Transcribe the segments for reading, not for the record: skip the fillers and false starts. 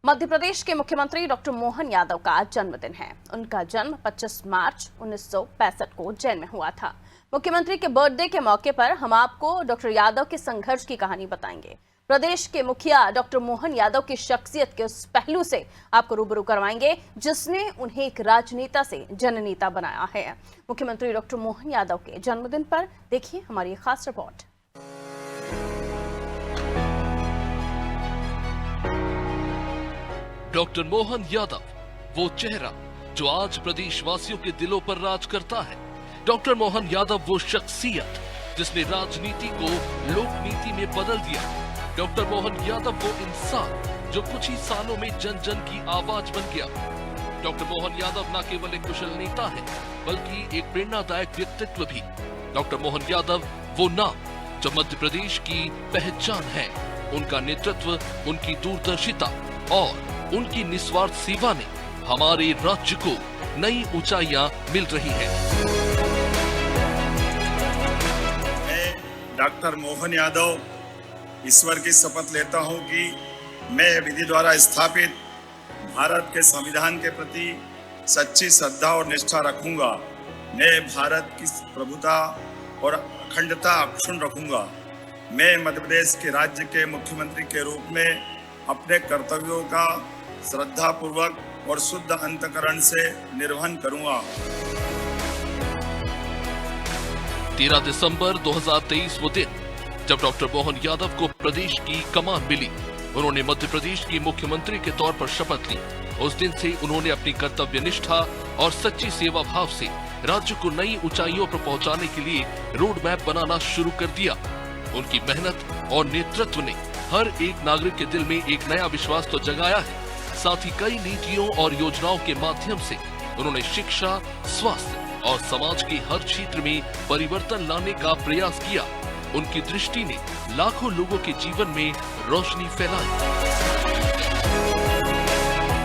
मध्य प्रदेश के मुख्यमंत्री डॉक्टर मोहन यादव का जन्मदिन है। उनका जन्म 25 मार्च 1965 को उज्जैन में हुआ था। मुख्यमंत्री के बर्थडे के मौके पर हम आपको डॉक्टर यादव के संघर्ष की कहानी बताएंगे। प्रदेश के मुखिया डॉक्टर मोहन यादव की शख्सियत के उस पहलू से आपको रूबरू करवाएंगे जिसने उन्हें एक राजनेता से जननेता बनाया है। मुख्यमंत्री डॉक्टर मोहन यादव के जन्मदिन पर देखिए हमारी खास रिपोर्ट। डॉक्टर मोहन यादव, वो चेहरा जो आज प्रदेशवासियों के दिलों पर राज करता है। डॉक्टर मोहन यादव वो शख्सियत जिसने राजनीति को लोकनीति में बदल दिया। डॉक्टर मोहन यादव वो इंसान जो कुछ ही सालों में जन जन की आवाज बन गया। डॉक्टर मोहन यादव न केवल एक कुशल नेता है बल्कि एक प्रेरणादायक व्यक्तित्व भी। डॉक्टर मोहन यादव वो नाम जो मध्य प्रदेश की पहचान है। उनका नेतृत्व, उनकी दूरदर्शिता और उनकी निस्वार्थ सेवा ने हमारे राज्य को नई ऊंचाइयां मिल रही है। मैं डॉक्टर मोहन यादव ईश्वर की शपथ लेता हूं कि मैं विधि द्वारा स्थापित भारत के संविधान के प्रति सच्ची श्रद्धा और निष्ठा रखूंगा। मैं भारत की प्रभुता और अखंडता अक्षुण्ण रखूंगा। मैं मध्य प्रदेश के राज्य के मुख्यमंत्री के रूप में अपने कर्तव्यों का श्रद्धा पूर्वक और शुद्ध अंतकरण से निर्वहन करूंगा। 13 दिसंबर 2023 वो दिन जब डॉक्टर मोहन यादव को प्रदेश की कमान मिली। उन्होंने मध्य प्रदेश की मुख्यमंत्री के तौर पर शपथ ली। उस दिन से उन्होंने अपनी कर्तव्य निष्ठा और सच्ची सेवा भाव से राज्य को नई ऊंचाइयों पर पहुंचाने के लिए रोड मैप बनाना शुरू कर दिया। उनकी मेहनत और नेतृत्व ने हर एक नागरिक के दिल में एक नया विश्वास तो जगाया है, साथ ही कई नीतियों और योजनाओं के माध्यम से उन्होंने शिक्षा, स्वास्थ्य और समाज के हर क्षेत्र में परिवर्तन लाने का प्रयास किया। उनकी दृष्टि ने लाखों लोगों के जीवन में रोशनी फैलाई।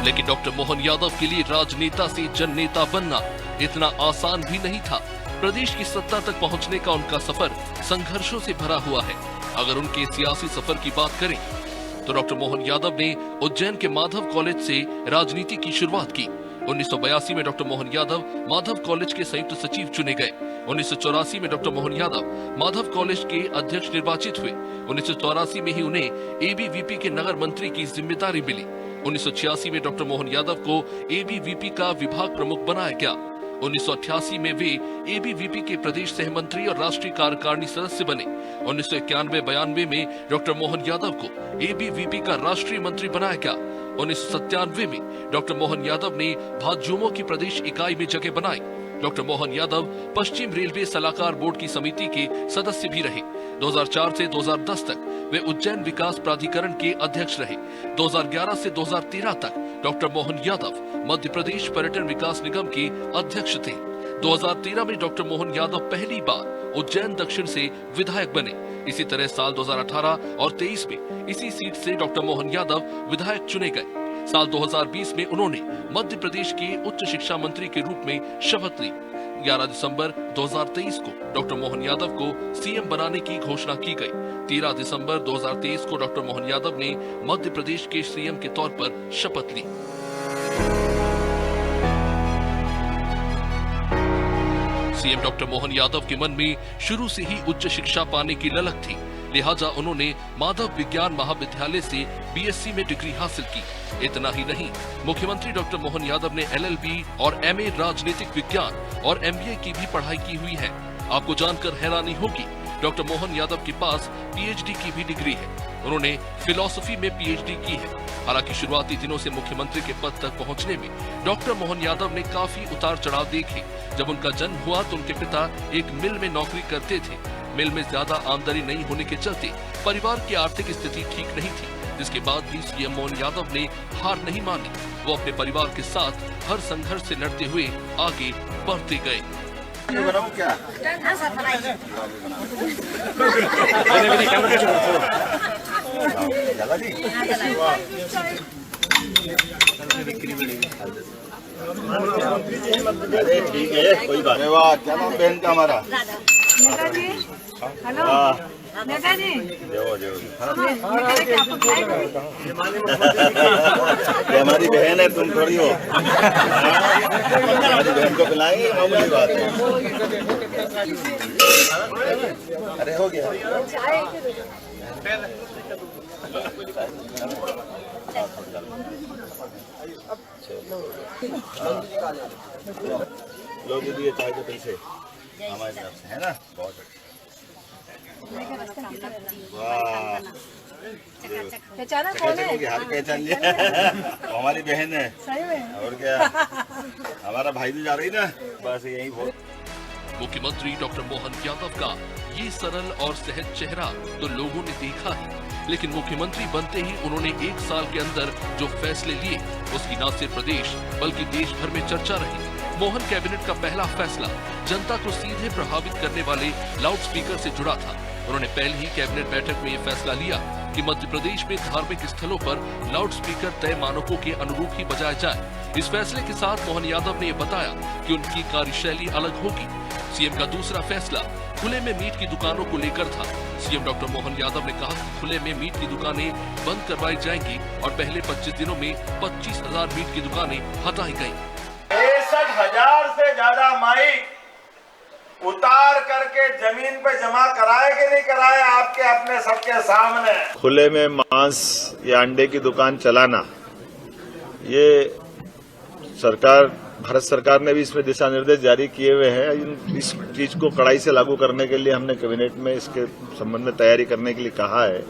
लेकिन डॉक्टर मोहन यादव के लिए राजनेता से जननेता बनना इतना आसान भी नहीं था। प्रदेश की सत्ता तक पहुंचने का उनका सफर संघर्षों से भरा हुआ है। अगर उनके सियासी सफर की बात करें तो डॉक्टर मोहन यादव ने उज्जैन के माधव कॉलेज से राजनीति की शुरुआत की। 1982 में डॉक्टर मोहन यादव माधव कॉलेज के संयुक्त सचिव चुने गए। 1984 में डॉक्टर मोहन यादव माधव कॉलेज के अध्यक्ष निर्वाचित हुए। 1984 में ही उन्हें एबीवीपी के नगर मंत्री की जिम्मेदारी मिली। 1986 में डॉक्टर मोहन यादव को एबीवीपी का विभाग प्रमुख बनाया गया। 1988 में वे एबीवीपी के प्रदेश सह मंत्री और राष्ट्रीय कार्यकारिणी सदस्य बने। 1991-92 में डॉक्टर मोहन यादव को एबीवीपी का राष्ट्रीय मंत्री बनाया गया। 1997 में डॉक्टर मोहन यादव ने भाजयुमो की प्रदेश इकाई में जगह बनाई। डॉक्टर मोहन यादव पश्चिम रेलवे सलाहकार बोर्ड की समिति के सदस्य भी रहे। 2004 से 2010 तक वे उज्जैन विकास प्राधिकरण के अध्यक्ष रहे। 2011 से 2013 तक डॉक्टर मोहन यादव मध्य प्रदेश पर्यटन विकास निगम के अध्यक्ष थे। 2013 में डॉक्टर मोहन यादव पहली बार उज्जैन दक्षिण से विधायक बने। इसी तरह साल 2018 और 23 में इसी सीट से डॉक्टर मोहन यादव विधायक चुने गए। साल 2020 में उन्होंने मध्य प्रदेश के उच्च शिक्षा मंत्री के रूप में शपथ ली। 11 दिसंबर 2023 को डॉक्टर मोहन यादव को सीएम बनाने की घोषणा की गई। 13 दिसंबर 2023 को डॉक्टर मोहन यादव ने मध्य प्रदेश के सीएम के तौर पर शपथ ली। सीएम डॉक्टर मोहन यादव के मन में शुरू से ही उच्च शिक्षा पाने की ललक थी। लिहाजा उन्होंने माधव विज्ञान महाविद्यालय से बीएससी में डिग्री हासिल की। इतना ही नहीं, मुख्यमंत्री डॉक्टर मोहन यादव ने एलएलबी और एमए राजनीतिक विज्ञान और एमबीए की भी पढ़ाई की हुई है। आपको जानकर हैरानी होगी, डॉक्टर मोहन यादव के पास पीएचडी की भी डिग्री है। उन्होंने फिलॉसफी में पीएचडी की है। हालांकि शुरुआती दिनों से मुख्यमंत्री के पद तक पहुंचने में डॉक्टर मोहन यादव ने काफी उतार चढ़ाव देखे। जब उनका जन्म हुआ तो उनके पिता एक मिल में नौकरी करते थे। मिल में ज्यादा आमदनी नहीं होने के चलते परिवार की आर्थिक स्थिति ठीक नहीं थी, जिसके बाद भी सीएम मोहन यादव ने हार नहीं मानी। वो अपने परिवार के साथ हर संघर्ष से लड़ते हुए आगे बढ़ते गए। अरे ठीक है, कोई बात नहीं। वाह, क्या नाम बहन का हमारा? हेलो नेता जी, देवो आपको हमारी बहन है, तुम थोड़ी हो। हमारी बहन को खिलाएंगे, मामूली बात है। अरे हो गया। लो दीदी ये चाय के पैसे हमारी तरफ से है ना, बहुत अच्छा। वाह, पहचाना कौन है? हाथ पहचान लिया। हमारी बहन है सही में। और क्या, हमारा भाई भी जा रही ना, बस यही बहुत। मुख्यमंत्री डॉक्टर मोहन यादव का ये सरल और सहज चेहरा तो लोगों ने देखा ही, लेकिन मुख्यमंत्री बनते ही उन्होंने 1 साल के अंदर जो फैसले लिए उसकी न सिर्फ प्रदेश बल्कि देश भर में चर्चा रही। मोहन कैबिनेट का पहला फैसला जनता को सीधे प्रभावित करने वाले लाउड स्पीकर से जुड़ा था। उन्होंने पहले ही कैबिनेट बैठक में ये फैसला लिया कि मध्य प्रदेश में धार्मिक स्थलों पर लाउड स्पीकर तय मानकों के अनुरूप ही बजाए जाए। इस फैसले के साथ मोहन यादव ने ये बताया कि उनकी कार्यशैली अलग होगी। सीएम का दूसरा फैसला खुले में मीट की दुकानों को लेकर था। सीएम डॉक्टर मोहन यादव ने कहा कि खुले में मीट की दुकानें बंद करवाई जाएंगी और पहले 25 दिनों में 25,000 मीट की दुकानें हटाई गयी। 63,000 से ज्यादा माइक उतार करके जमीन पे जमा कराए कि नहीं कराए, आपके अपने सबके सामने। खुले में मांस या अंडे की दुकान चलाना, ये सरकार, भारत सरकार ने भी इसमें दिशा निर्देश जारी किए हुए हैं। इस चीज को कड़ाई से लागू करने के लिए हमने कैबिनेट में इसके संबंध में तैयारी करने के लिए कहा है।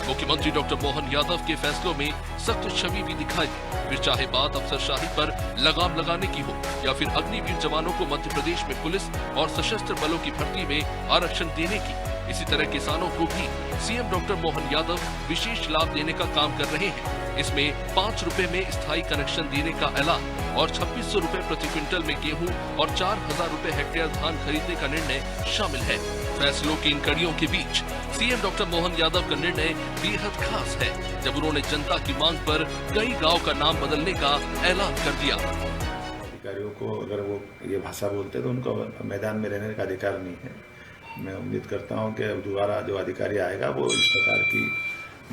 मुख्यमंत्री डॉक्टर मोहन यादव के फैसलों में सख्त छवि भी दिखाई दी, फिर चाहे बात अफसरशाही पर लगाम लगाने की हो या फिर अग्निवीर जवानों को मध्य प्रदेश में पुलिस और सशस्त्र बलों की भर्ती में आरक्षण देने की। इसी तरह किसानों को भी सीएम डॉक्टर मोहन यादव विशेष लाभ देने का काम कर रहे हैं। इसमें 5 रुपए में स्थायी कनेक्शन देने का ऐलान और 2600 रुपए प्रति क्विंटल में गेहूं और 4,000 रुपए हेक्टेयर धान खरीदने का निर्णय शामिल है। फैसलों की इन कड़ियों के बीच सीएम डॉक्टर मोहन यादव का निर्णय बेहद खास है, जब उन्होंने जनता की मांग पर कई गांव का नाम बदलने का ऐलान कर दिया। अधिकारियों को अगर वो ये भाषा बोलते तो उनको मैदान में रहने का अधिकार नहीं है। मैं उम्मीद करता हूं कि दोबारा जो अधिकारी आएगा वो इस प्रकार की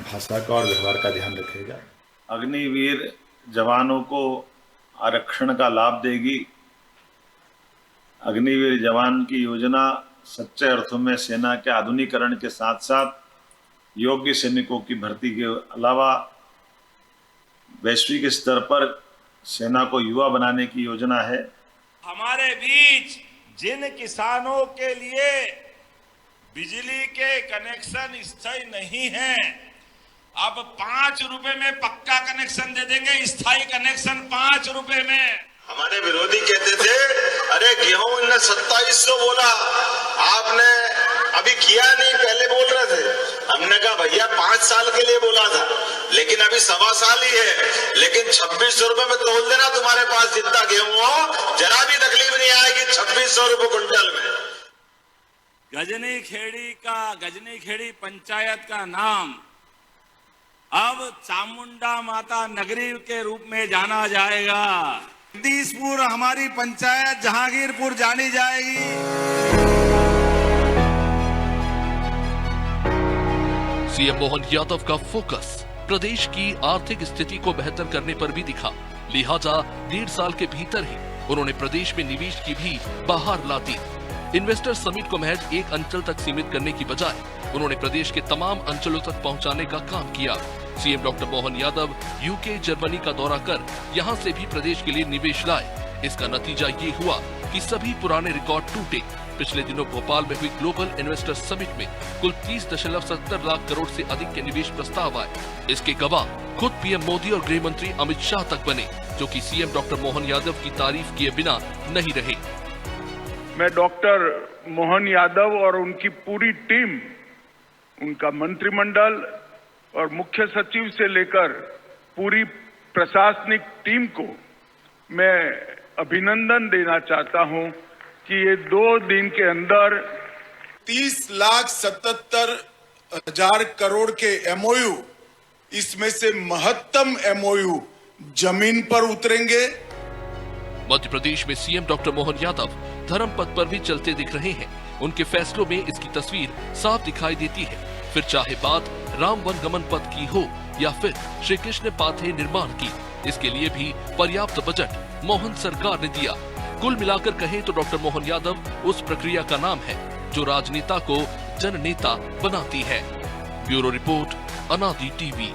भाषा का और व्यवहार का ध्यान रखेगा। अग्निवीर जवानों को आरक्षण का लाभ देगी। अग्निवीर जवान की योजना सच्चे अर्थों में सेना के आधुनिकीकरण के साथ साथ योग्य सैनिकों की भर्ती के अलावा वैश्विक स्तर पर सेना को युवा बनाने की योजना है। हमारे बीच जिन किसानों के लिए बिजली के कनेक्शन स्थायी नहीं है, अब 5 रुपए में पक्का कनेक्शन दे देंगे, स्थायी कनेक्शन 5 रुपए में। हमारे विरोधी कहते थे अरे गेहूं इनने 2700 बोला, आपने अभी किया नहीं, पहले बोल रहे थे। हमने कहा भैया 5 साल के लिए बोला था, लेकिन अभी 1.25 साल ही है, लेकिन 2600 रुपए में तोल देना, तुम्हारे पास जितना गेहूं हो जरा भी तकलीफ नहीं आएगी 2600 रुपए क्विंटल में। गजनी खेड़ी पंचायत का नाम अब चामुंडा माता नगरी के रूप में जाना जाएगा। जगदीशपुर हमारी पंचायत जहांगीरपुर जानी जाएगी। सीएम मोहन यादव का फोकस प्रदेश की आर्थिक स्थिति को बेहतर करने पर भी दिखा, लिहाजा 1.5 साल के भीतर ही उन्होंने प्रदेश में निवेश की भी बहार ला दी। इन्वेस्टर समिट को महज एक अंचल तक सीमित करने की बजाय उन्होंने प्रदेश के तमाम अंचलों तक पहुंचाने का काम किया। CM doctor Mohan Yadav UK, Germany का दौरा कर यहां से भी प्रदेश के लिए निवेश लाए। इसका नतीजा ये हुआ कि सभी पुराने रिकॉर्ड टूटे। पिछले दिनों भोपाल में हुई ग्लोबल इन्वेस्टर समिट में कुल 30.70 लाख करोड़ से अधिक के निवेश प्रस्ताव आए। इसके गवाह खुद पीएम मोदी और गृह मंत्री अमित शाह तक बने, जो कि सीएम डॉक्टर मोहन यादव की तारीफ किए बिना नहीं रहे। मैं डॉक्टर मोहन यादव और उनकी पूरी टीम, उनका मंत्रिमंडल और मुख्य सचिव से लेकर पूरी प्रशासनिक टीम को मैं अभिनंदन देना चाहता हूं कि ये 2 दिन के अंदर 30,77,000 करोड़ के एमओयू, इसमें से महत्तम एमओयू जमीन पर उतरेंगे। मध्य प्रदेश में सीएम डॉक्टर मोहन यादव धर्म पथ पर भी चलते दिख रहे हैं। उनके फैसलों में इसकी तस्वीर साफ दिखाई देती है। फिर चाहे बात राम वन गमन पथ की हो या फिर श्री कृष्ण पाथे निर्माण की, इसके लिए भी पर्याप्त बजट मोहन सरकार ने दिया। कुल मिलाकर कहें तो डॉक्टर मोहन यादव उस प्रक्रिया का नाम है जो राजनेता को जननेता बनाती है। ब्यूरो रिपोर्ट, अनादि टीवी।